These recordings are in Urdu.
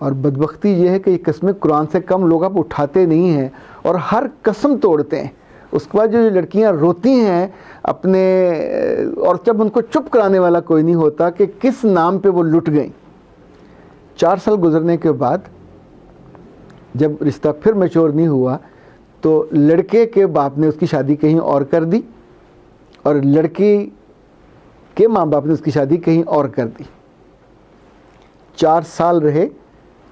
اور بدبختی یہ ہے کہ یہ قسمیں قرآن سے کم لوگ اب اٹھاتے نہیں ہیں اور ہر قسم توڑتے ہیں. اس کے بعد جو لڑکیاں روتی ہیں اپنے، اور جب ان کو چپ کرانے والا کوئی نہیں ہوتا کہ کس نام پہ وہ لٹ گئیں. 4 سال گزرنے کے بعد جب رشتہ پھر میچور نہیں ہوا تو لڑکے کے باپ نے اس کی شادی کہیں اور کر دی اور لڑکی کے ماں باپ نے اس کی شادی کہیں اور کر دی. 4 سال رہے،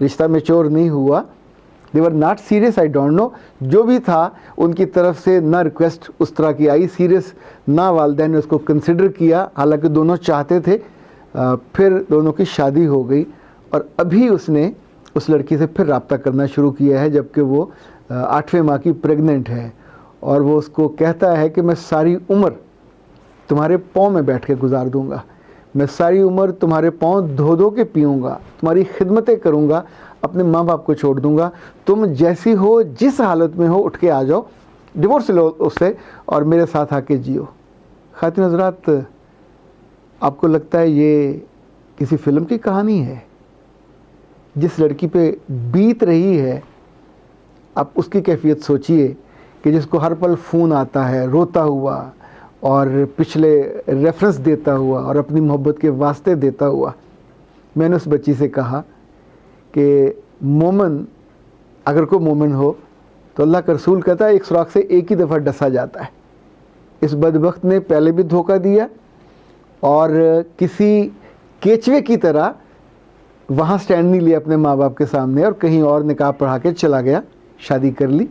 رشتہ میچور نہیں ہوا. they were not serious, I don't know. جو بھی تھا ان کی طرف سے نہ ریکویسٹ اس طرح کی آئی سیریس، نہ والدین نے اس کو کنسیڈر کیا، حالانکہ دونوں چاہتے تھے. پھر دونوں کی شادی ہو گئی اور ابھی اس نے اس لڑکی سے پھر رابطہ کرنا شروع کیا ہے جبکہ وہ 8ویں ماہ کی پریگننٹ ہے. اور وہ اس کو کہتا ہے کہ میں ساری عمر تمہارے پاؤں میں بیٹھ کے گزار دوں گا، میں ساری عمر تمہارے پاؤں دھو دھو کے پیوں گا، تمہاری خدمتیں کروں گا، اپنے ماں باپ کو چھوڑ دوں گا، تم جیسی ہو جس حالت میں ہو اٹھ کے آ جاؤ، ڈیورس لو اس سے اور میرے ساتھ آ کے جیو. خواتین حضرات، آپ کو لگتا ہے یہ کسی فلم کی کہانی ہے؟ جس لڑکی پہ بیت رہی ہے آپ اس کی کیفیت سوچئے کہ جس کو ہر پل فون آتا ہے روتا ہوا اور پچھلے ریفرنس دیتا ہوا اور اپنی محبت کے واسطے دیتا ہوا. میں نے اس بچی سے کہا کہ مومن، اگر کوئی مومن ہو تو اللہ کا رسول کہتا ہے ایک سوراخ سے ایک ہی دفعہ ڈسا جاتا ہے. اس بدبخت نے پہلے بھی دھوکہ دیا اور کسی کیچوے کی طرح وہاں سٹینڈ نہیں لیا اپنے ماں باپ کے سامنے اور کہیں اور نکاح پڑھا کے چلا گیا، شادی کر لی.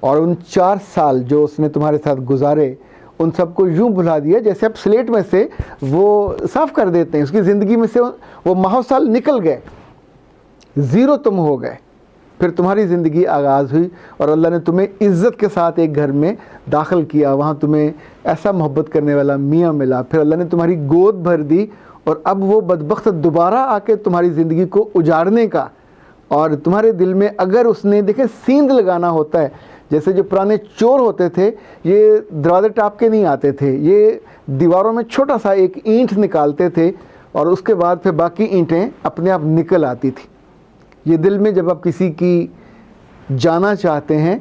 اور ان 4 سال جو اس نے تمہارے ساتھ گزارے ان سب کو یوں بھلا دیا جیسے اب سلیٹ میں سے وہ صاف کر دیتے ہیں. اس کی زندگی میں سے وہ ماہ سال نکل گئے، زیرو تم ہو گئے. پھر تمہاری زندگی آغاز ہوئی اور اللہ نے تمہیں عزت کے ساتھ ایک گھر میں داخل کیا، وہاں تمہیں ایسا محبت کرنے والا میاں ملا. پھر اللہ نے تمہاری گود بھر دی اور اب وہ بدبخت دوبارہ آ کے تمہاری زندگی کو اجاڑنے کا، اور تمہارے دل میں اگر اس نے دیکھیں سیند لگانا ہوتا ہے، جیسے جو پرانے چور ہوتے تھے یہ دروازے ٹاپ کے نہیں آتے تھے، یہ دیواروں میں چھوٹا سا ایک اینٹ نکالتے تھے اور اس کے بعد پھر باقی اینٹیں اپنے آپ نکل آتی تھی. یہ دل میں جب آپ کسی کی جانا چاہتے ہیں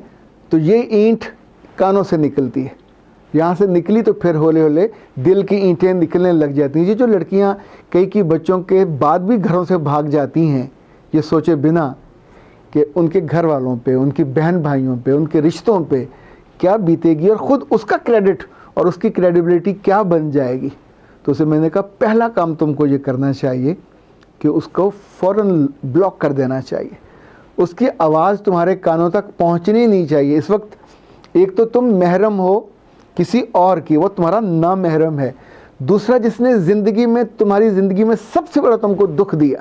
تو یہ اینٹ کانوں سے نکلتی ہے، یہاں سے نکلی تو پھر ہولے ہولے دل کی اینٹیں نکلنے لگ جاتی ہیں. یہ جو لڑکیاں کئی بچوں کے بعد بھی گھروں سے بھاگ جاتی ہیں یہ سوچے بنا کہ ان کے گھر والوں پہ، ان کی بہن بھائیوں پہ، ان کے رشتوں پہ کیا بیتے گی اور خود اس کا کریڈٹ اور اس کی کریڈیبلٹی کیا بن جائے گی. تو اسے میں نے کہا پہلا کام تم کو یہ کرنا چاہیے کہ اس کو فوراً بلاک کر دینا چاہیے. اس کی آواز تمہارے کانوں تک پہنچنی نہیں چاہیے. اس وقت ایک تو تم محرم ہو کسی اور کی، وہ تمہارا نامحرم ہے. دوسرا جس نے زندگی میں تمہاری زندگی میں سب سے بڑا تم کو دکھ دیا،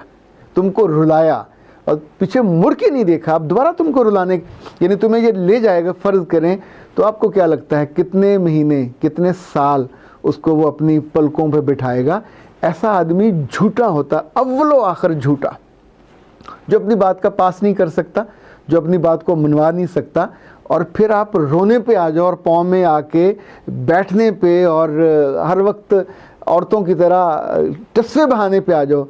تم کو رلایا اور پیچھے مڑ کے نہیں دیکھا، اب دوبارہ تم کو رلانے، یعنی تمہیں یہ لے جائے گا. فرض کریں تو آپ کو کیا لگتا ہے کتنے مہینے کتنے سال اس کو وہ اپنی پلکوں پہ بٹھائے گا؟ ایسا آدمی جھوٹا ہوتا، اول و آخر جھوٹا، جو اپنی بات کا پاس نہیں کر سکتا، جو اپنی بات کو منوا نہیں سکتا. اور پھر آپ رونے پہ آ جاؤ اور پاؤں میں آ کے بیٹھنے پہ اور ہر وقت عورتوں کی طرح ٹسوے بہانے پہ آ جاؤ.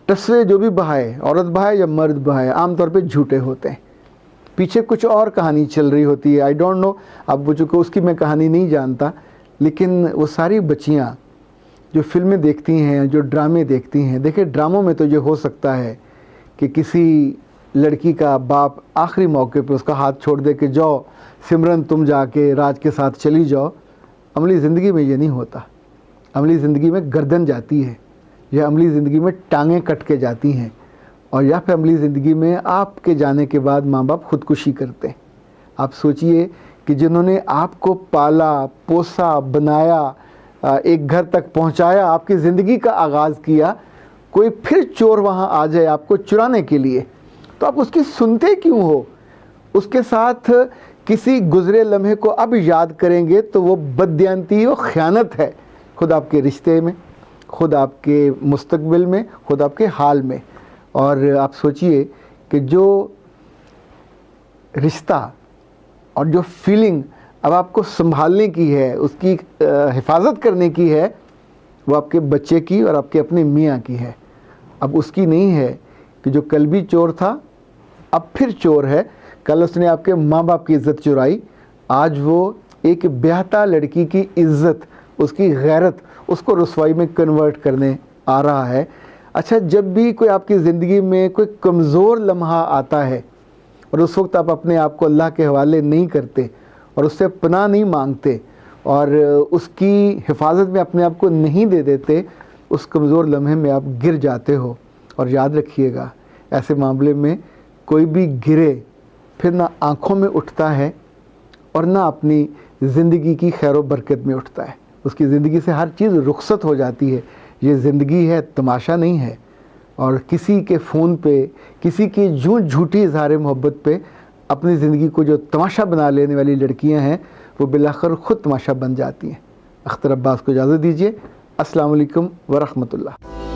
ٹسوے جو بھی بہائے، عورت بہائے یا مرد بہائے، عام طور پہ جھوٹے ہوتے ہیں. پیچھے کچھ اور کہانی چل رہی ہوتی ہے، آئی ڈونٹ نو. اب وہ چونکہ اس کی میں کہانی نہیں جانتا، لیکن وہ ساری بچیاں جو فلمیں دیکھتی ہیں، جو ڈرامے دیکھتی ہیں، دیکھیں ڈراموں میں تو یہ ہو سکتا ہے کہ کسی لڑکی کا باپ آخری موقع پہ اس کا ہاتھ چھوڑ دے کہ جاؤ سمرن تم جا کے راج کے ساتھ چلی جاؤ. عملی زندگی میں یہ نہیں ہوتا. عملی زندگی میں گردن جاتی ہے، یا عملی زندگی میں ٹانگیں کٹ کے جاتی ہیں، اور یا پھر عملی زندگی میں آپ کے جانے کے بعد ماں باپ خودکشی کرتے ہیں. آپ سوچئے کہ جنہوں نے آپ کو پالا پوسا بنایا، ایک گھر تک پہنچایا، آپ کی زندگی کا آغاز کیا، کوئی پھر چور وہاں آ جائے آپ کو چرانے کے لیے تو آپ اس کی سنتے کیوں ہو؟ اس کے ساتھ کسی گزرے لمحے کو اب یاد کریں گے تو وہ بددیانتی و خیانت ہے، خود آپ کے رشتے میں، خود آپ کے مستقبل میں، خود آپ کے حال میں. اور آپ سوچئے کہ جو رشتہ اور جو فیلنگ اب آپ کو سنبھالنے کی ہے، اس کی حفاظت کرنے کی ہے، وہ آپ کے بچے کی اور آپ کے اپنے میاں کی ہے. اب اس کی نہیں ہے کہ جو کل بھی چور تھا اب پھر چور ہے. کل اس نے آپ کے ماں باپ کی عزت چرائی, آج وہ ایک بیاہتا لڑکی کی عزت, اس کی غیرت, اس کو رسوائی میں کنورٹ کرنے آ رہا ہے. اچھا, جب بھی کوئی آپ کی زندگی میں کوئی کمزور لمحہ آتا ہے اور اس وقت آپ اپنے آپ کو اللہ کے حوالے نہیں کرتے اور اس سے پناہ نہیں مانگتے اور اس کی حفاظت میں اپنے آپ کو نہیں دے دیتے, اس کمزور لمحے میں آپ گر جاتے ہو. اور یاد رکھیے گا, ایسے معاملے میں کوئی بھی گرے پھر نہ آنکھوں میں اٹھتا ہے اور نہ اپنی زندگی کی خیر و برکت میں اٹھتا ہے. اس کی زندگی سے ہر چیز رخصت ہو جاتی ہے. یہ زندگی ہے, تماشا نہیں ہے. اور کسی کے فون پہ, کسی کی جھوٹی اظہار محبت پہ اپنی زندگی کو جو تماشا بنا لینے والی لڑکیاں ہیں وہ بالآخر خود تماشا بن جاتی ہیں. اختر عباس کو اجازت دیجیے. السلام علیکم ورحمۃ اللہ.